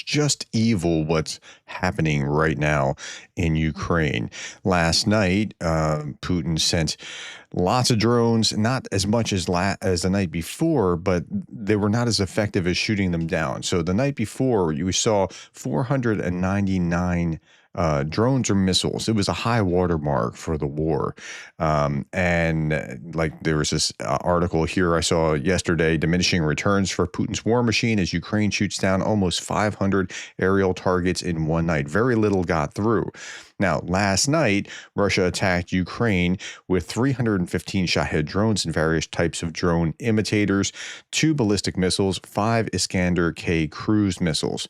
just evil what's happening right now in Ukraine. Last night, Putin sent lots of drones, not as much as the night before, but they were not as effective as shooting them down. So the night before, you saw 499 drones or missiles. It was a high watermark for the war. Like there was this article here I saw yesterday, diminishing returns for Putin's war machine as Ukraine shoots down almost 500 aerial targets in one night. Very little got through. Now, last night, Russia attacked Ukraine with 315 Shahed drones and various types of drone imitators, 2 ballistic missiles, 5 Iskander-K cruise missiles.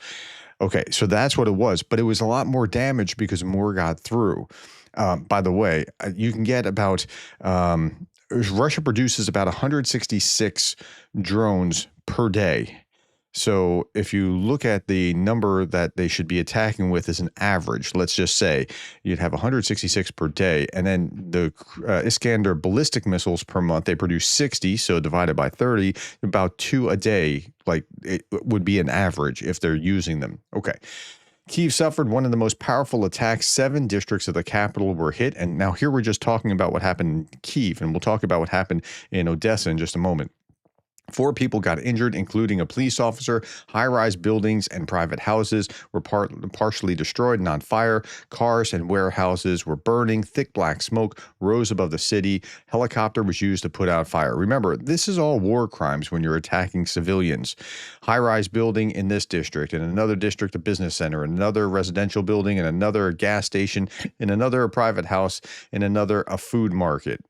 Okay, so that's what it was, but it was a lot more damage because more got through. By the way, you can get about, Russia produces about 166 drones per day. So if you look at the number that they should be attacking with as an average, let's just say you'd have 166 per day, and then the Iskander ballistic missiles per month, they produce 60, so divided by 30, about 2 a day, like it would be an average if they're using them. Okay. Kyiv suffered one of the most powerful attacks. 7 districts of the capital were hit. And now here we're just talking about what happened in Kyiv, and we'll talk about what happened in Odessa in just a moment. 4 people got injured, including a police officer. High-rise buildings and private houses were partially destroyed and on fire. Cars and warehouses were burning. Thick black smoke rose above the city. Helicopter was used to put out fire. Remember, this is all war crimes when you're attacking civilians. High-rise building in this district, in another district, a business center, another residential building, in another gas station, in another a private house, in another a food market.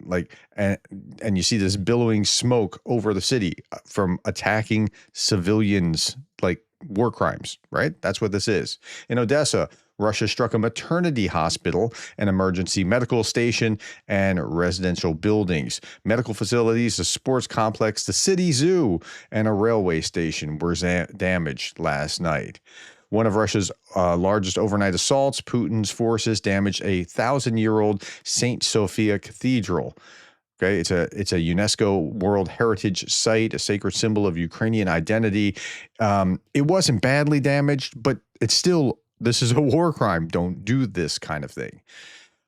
And you see this billowing smoke over the city from attacking civilians, like war crimes, right? That's what this is. In Odessa, Russia struck a maternity hospital, an emergency medical station, and residential buildings. Medical facilities, a sports complex, the city zoo, and a railway station were damaged last night. One of Russia's largest overnight assaults, Putin's forces damaged a 1,000-year-old St. Sophia Cathedral. Okay, it's a UNESCO World Heritage Site, a sacred symbol of Ukrainian identity. It wasn't badly damaged, but it's still, this is a war crime. Don't do this kind of thing.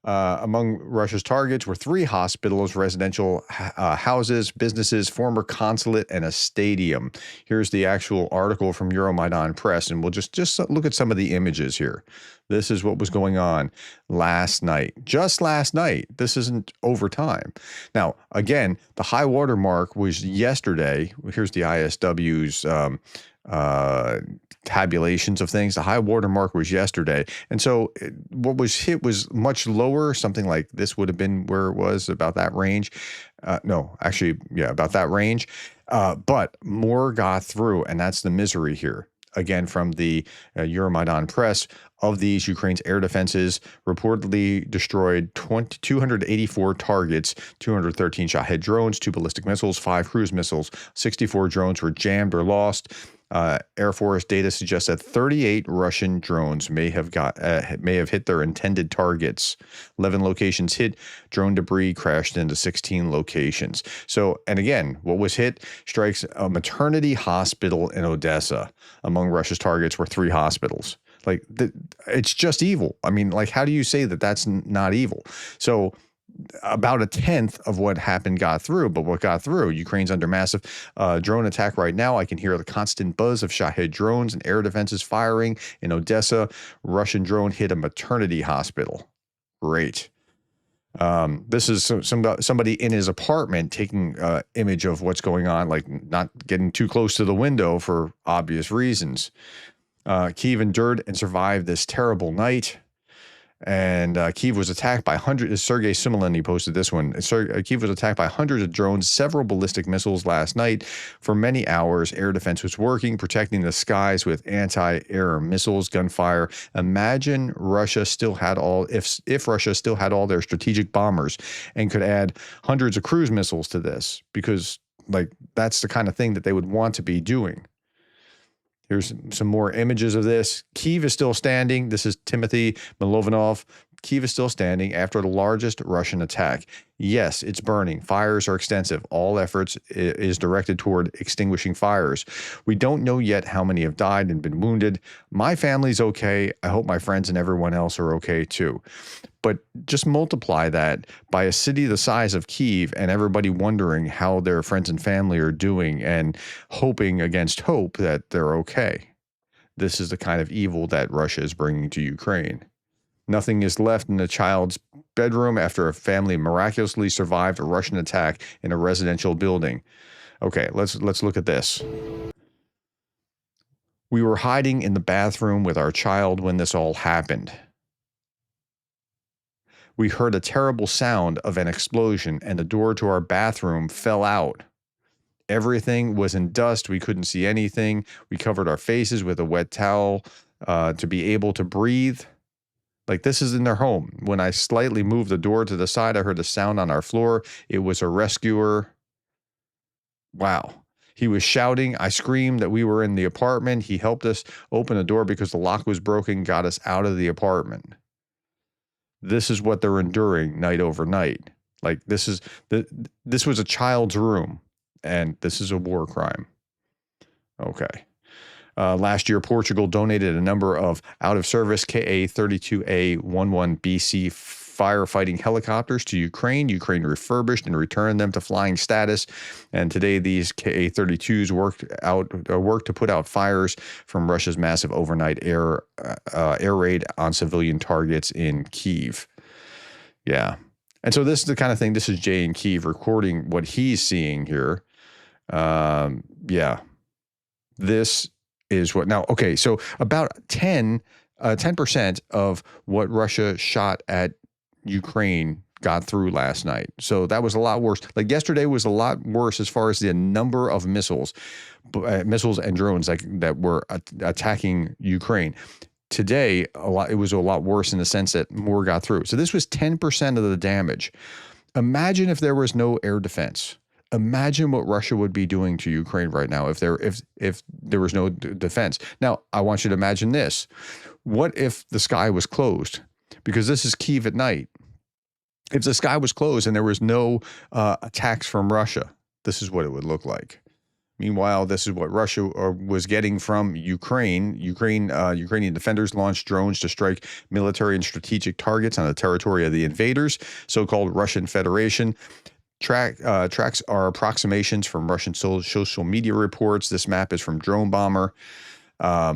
Among Russia's targets were 3 hospitals, residential houses, businesses, former consulate, and a stadium. Here's the actual article from Euromaidan Press, and we'll just look at some of the images here. This is what was going on last night. Just last night. This isn't over time. Now, again, the high water mark was yesterday. Here's the ISW's tabulations of things. The high water mark was yesterday. And so what was hit was much lower. Something like this would have been where it was, about that range. No, actually, yeah, about that range. But more got through, and that's the misery here. Again, from the Euromaidan Press, of these, Ukraine's air defenses reportedly destroyed 284 targets, 213 Shahed drones, 2 ballistic missiles, 5 cruise missiles, 64 drones were jammed or lost. Air Force data suggests that 38 Russian drones may have hit their intended targets. 11 locations hit. Drone debris crashed into 16 locations. So, and again, what was hit strikes a maternity hospital in Odessa. Among Russia's targets were 3 hospitals. Like, it's just evil. I mean, like, how do you say that that's not evil? So about a 1/10 of what happened got through, but what got through, Ukraine's under massive drone attack right now. I can hear the constant buzz of Shahed drones and air defenses firing in Odessa. Russian drone hit a maternity hospital. Great. This is somebody in his apartment taking image of what's going on, like not getting too close to the window for obvious reasons. Kyiv endured and survived this terrible night. And Kyiv was attacked by hundreds. Sergei Simulin posted this one. Kyiv was attacked by hundreds of drones, several ballistic missiles last night. For many hours, air defense was working, protecting the skies with anti-air missiles, gunfire. Imagine Russia still had if Russia still had all their strategic bombers and could add hundreds of cruise missiles to this, because like that's the kind of thing that they would want to be doing. Here's some more images of this. Kyiv is still standing. This is Timothy Milovanov. Kyiv is still standing after the largest Russian attack. Yes, it's burning. Fires are extensive. All efforts is directed toward extinguishing fires. We don't know yet how many have died and been wounded. My family's okay. I hope my friends and everyone else are okay too. But just multiply that by a city the size of Kyiv and everybody wondering how their friends and family are doing and hoping against hope that they're okay. This is the kind of evil that Russia is bringing to Ukraine. Nothing is left in the child's bedroom after a family miraculously survived a Russian attack in a residential building. Okay, let's look at this. We were hiding in the bathroom with our child when this all happened. We heard a terrible sound of an explosion and the door to our bathroom fell out. Everything was in dust. We couldn't see anything. We covered our faces with a wet towel to be able to breathe. Like, this is in their home. When I slightly moved the door to the side, I heard a sound on our floor. It was a rescuer. Wow. He was shouting. I screamed that we were in the apartment. He helped us open the door because the lock was broken, got us out of the apartment. This is what they're enduring night over night. Like, this was a child's room, and this is a war crime. Okay. Last year, Portugal donated a number of out-of-service Ka-32A-11BC firefighting helicopters to Ukraine. Ukraine refurbished and returned them to flying status. And today, these Ka-32s worked to put out fires from Russia's massive overnight air raid on civilian targets in Kyiv. Yeah. And so this is the kind of thing, this is Jay in Kyiv recording what he's seeing here. Yeah. This is what now, okay, so about 10% of what Russia shot at Ukraine got through last night. So that was a lot worse. Like, yesterday was a lot worse as far as the number of missiles and drones that were attacking Ukraine. Today, it was a lot worse in the sense that more got through. So this was 10% of the damage. Imagine if there was no air defense. Imagine what Russia would be doing to Ukraine right now if there was no defense. Now, I want you to imagine this. What if the sky was closed? Because this is Kyiv at night. If the sky was closed and there was no attacks from Russia, this is what it would look like. Meanwhile, this is what Russia was getting from Ukraine. Ukrainian defenders launched drones to strike military and strategic targets on the territory of the invaders, so-called Russian Federation. Tracks are approximations from Russian social media reports. This map is from Drone Bomber. A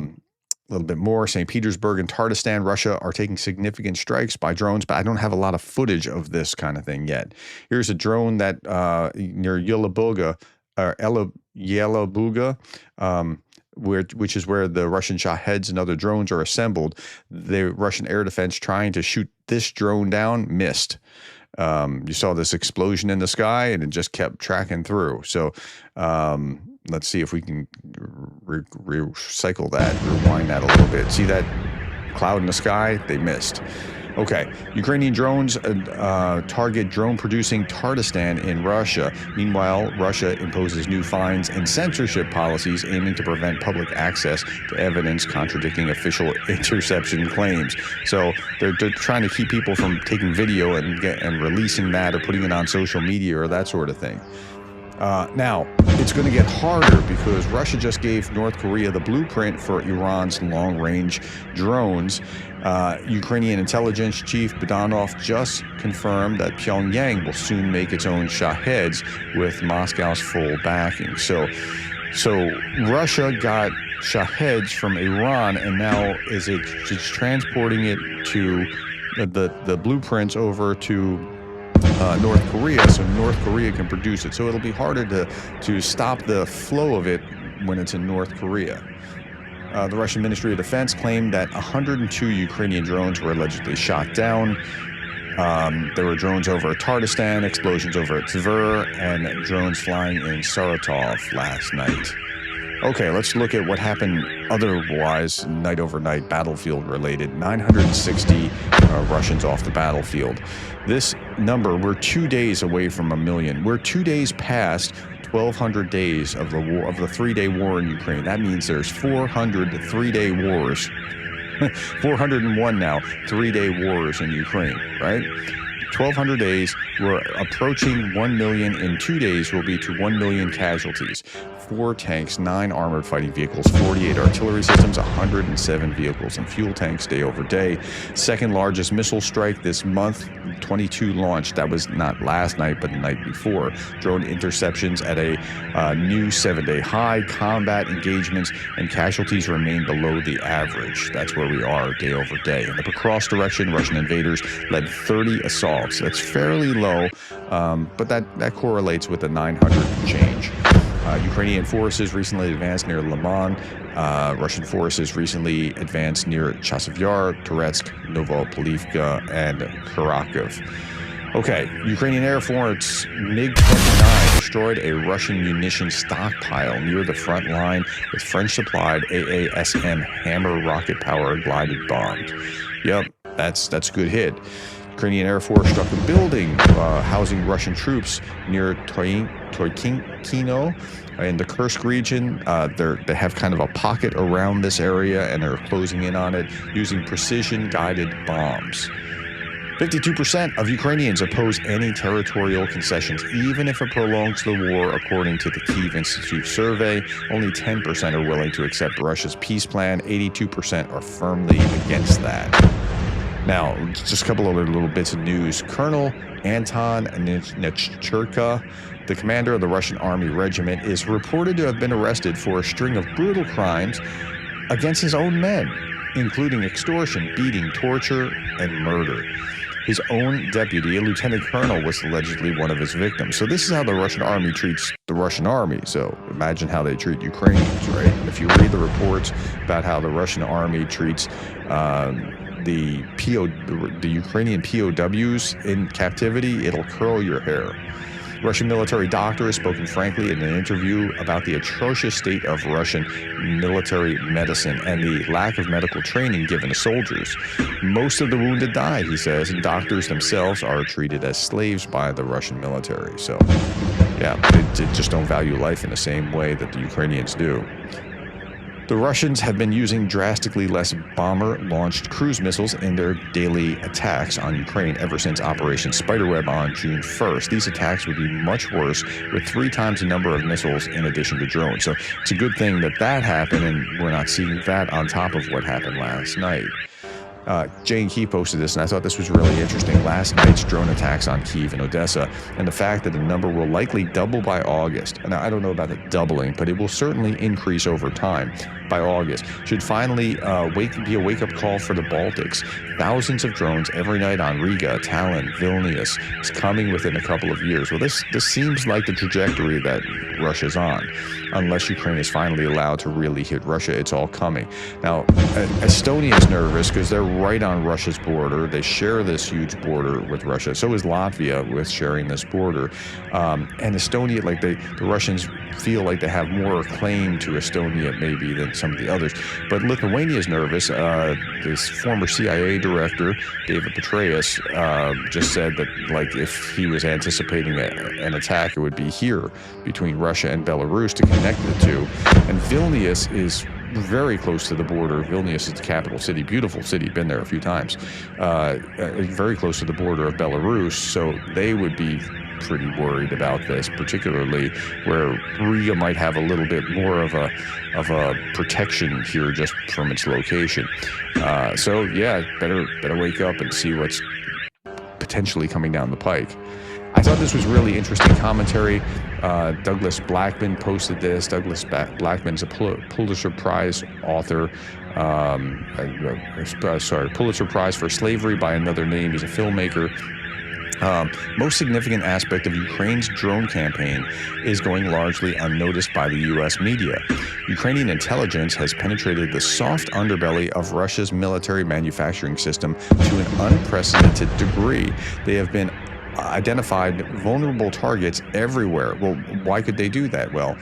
little bit more. St. Petersburg and Tatarstan, Russia, are taking significant strikes by drones, but I don't have a lot of footage of this kind of thing yet. Here's a drone that near Yelabuga, which is where the Russian Shaheeds and other drones are assembled. The Russian air defense trying to shoot this drone down missed. You saw this explosion in the sky, and it just kept tracking through. So let's see if we can recycle that, rewind that a little bit. See that cloud in the sky? They missed. Okay, Ukrainian drones target drone-producing Tatarstan in Russia. Meanwhile, Russia imposes new fines and censorship policies aiming to prevent public access to evidence contradicting official interception claims. So they're trying to keep people from taking video and releasing that or putting it on social media or that sort of thing. Now, it's going to get harder because Russia just gave North Korea the blueprint for Iran's long-range drones. Ukrainian intelligence chief Budanov just confirmed that Pyongyang will soon make its own Shaheeds with Moscow's full backing. So Russia got Shaheeds from Iran, and now it's transporting it to the blueprints over to North Korea, so North Korea can produce it. So it'll be harder to stop the flow of it when it's in North Korea. The Russian Ministry of Defense claimed that 102 Ukrainian drones were allegedly shot down. There were drones over Tatarstan, explosions over at Tver, and drones flying in Saratov last night. Okay, let's look at what happened otherwise, night over night, battlefield related. 960 Russians off the battlefield. This number, we're 2 days away from 1 million. We're 2 days past 1,200 days of the war, of the 3-day war in Ukraine. That means there's 400 3-day wars 401 now, 3-day wars in Ukraine, right? 1,200 days, we're approaching 1 million. In 2 days, we'll be to 1 million casualties. 4 tanks, 9 armored fighting vehicles, 48 artillery systems, 107 vehicles and fuel tanks day over day. Second largest missile strike this month, 22 launched. That was not last night, but the night before. Drone interceptions at a new 7-day high. Combat engagements and casualties remain below the average. That's where we are day over day. In the Pokrovsk direction, Russian invaders led 30 assaults. That's fairly low, but that correlates with the 900 and change. Ukrainian forces recently advanced near Liman. Russian forces recently advanced near Chasiv Yar, Toretsk, Novopolivka, and Kharkiv. Okay, Ukrainian Air Force MiG-29 destroyed a Russian munition stockpile near the front line with French-supplied AASM Hammer rocket-powered glided bombs. Yep, that's a good hit. Ukrainian Air Force struck a building housing Russian troops near Toykino in the Kursk region. They have kind of a pocket around this area, and they're closing in on it using precision-guided bombs. 52% of Ukrainians oppose any territorial concessions, even if it prolongs the war, according to the Kyiv Institute survey. Only 10% are willing to accept Russia's peace plan. 82% are firmly against that. Now, just a couple other little bits of news. Colonel Anton Nechurka, the commander of the Russian Army Regiment, is reported to have been arrested for a string of brutal crimes against his own men, including extortion, beating, torture, and murder. His own deputy, a lieutenant colonel, was allegedly one of his victims. So this is how the Russian army treats the Russian army. So imagine how they treat Ukrainians, right? And if you read the reports about how the Russian army treats the Ukrainian POWs in captivity, it'll curl your hair. Russian military doctor has spoken frankly in an interview about the atrocious state of Russian military medicine and the lack of medical training given to soldiers. Most of the wounded die, he says, and doctors themselves are treated as slaves by the Russian military. So, yeah, they just don't value life in the same way that the Ukrainians do. The Russians have been using drastically less bomber-launched cruise missiles in their daily attacks on Ukraine ever since Operation Spiderweb on June 1st. These attacks would be much worse with 3 times the number of missiles in addition to drones. So it's a good thing that happened, and we're not seeing that on top of what happened last night. Jane Key posted this, and I thought this was really interesting. Last night's drone attacks on Kyiv and Odessa, and the fact that the number will likely double by August. And I don't know about it doubling, but it will certainly increase over time by August. Should finally be a wake-up call for the Baltics. Thousands of drones every night on Riga, Tallinn, Vilnius is coming within a couple of years. Well, this seems like the trajectory that Russia's on. Unless Ukraine is finally allowed to really hit Russia, it's all coming. Now, Estonia is nervous because they're right on Russia's border. They share this huge border with Russia. So is Latvia with sharing this border. And Estonia, like the Russians feel like they have more claim to Estonia maybe than some of the others. But Lithuania is nervous. This former CIA director, David Petraeus, just said that like if he was anticipating an attack, it would be here between Russia and Belarus to connect the two. And Vilnius is very close to the border. Vilnius is the capital city, beautiful city, been there a few times, very close to the border of Belarus, so they would be pretty worried about this, particularly where Riga might have a little bit more of a protection here just from its location. So yeah, better wake up and see what's potentially coming down the pike. I thought this was really interesting commentary. Douglas Blackman posted this. Douglas Blackman's a Pulitzer Prize author. Pulitzer Prize for Slavery by another name. He's a filmmaker. Most significant aspect of Ukraine's drone campaign is going largely unnoticed by the U.S. media. Ukrainian intelligence has penetrated the soft underbelly of Russia's military manufacturing system to an unprecedented degree. They have been identified vulnerable targets everywhere. Well, why could they do that? Well,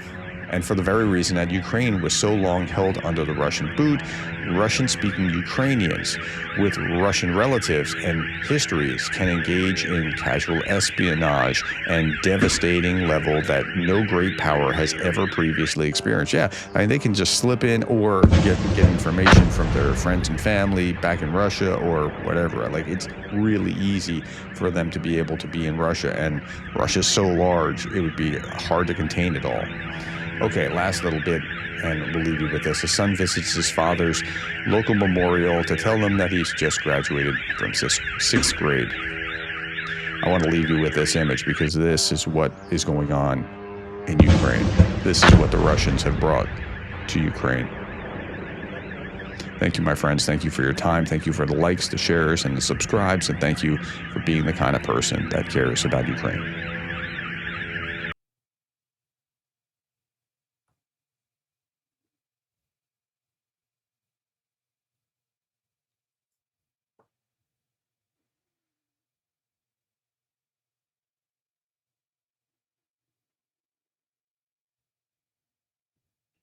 And for the very reason that Ukraine was so long held under the Russian boot, Russian-speaking Ukrainians with Russian relatives and histories can engage in casual espionage and devastating level that no great power has ever previously experienced. Yeah, I mean, they can just slip in or get information from their friends and family back in Russia or whatever. Like, it's really easy for them to be able to be in Russia, and Russia's so large, it would be hard to contain it all. Okay, last little bit, and we'll leave you with this. A son visits his father's local memorial to tell him that he's just graduated from sixth grade. I want to leave you with this image because this is what is going on in Ukraine. This is what the Russians have brought to Ukraine. Thank you, my friends. Thank you for your time. Thank you for the likes, the shares, and the subscribes. And thank you for being the kind of person that cares about Ukraine.